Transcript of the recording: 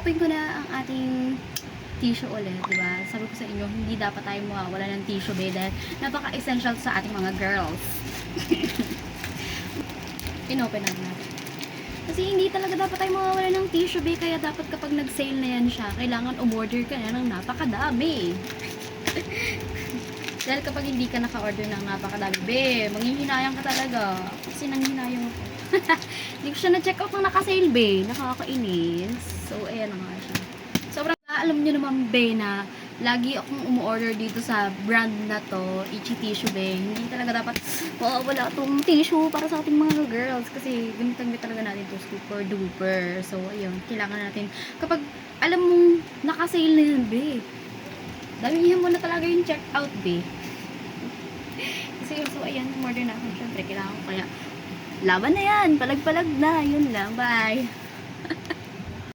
na-open ko na ang ating tissue ulit, diba? Sabi ko sa inyo, hindi dapat tayo mawawala ng tissue, be, dahil napaka-essential sa ating mga girls. Inopen natin. Kasi hindi talaga dapat tayo mawawala ng tissue, be, kaya dapat kapag nag-sale na yan siya, kailangan umorder ka na ng napakadami. Dahil kapag hindi ka naka-order ng napakadami, be, manghihinayang ka talaga. Kasi nanghihinayang ako. Hindi ko siya na-check out ng naka-sale, be. Nakakainis. So, ayan na nga siya. Sobrang, alam nyo naman, be, na lagi akong umu-order dito sa brand na to, Ichi Tissue, be. Hindi talaga dapat wala itong tissue para sa ating mga girls. Kasi gamitan talaga natin to super duper. So, ayun, kailangan natin, kapag alam mong naka-sale na yan, be, damihan mo na talaga yung check out, be. Kasi, so, ayan, order na ako. Siyempre, kailangan ko kaya laban na yan. Palag-palag na. Yun lang. Bye.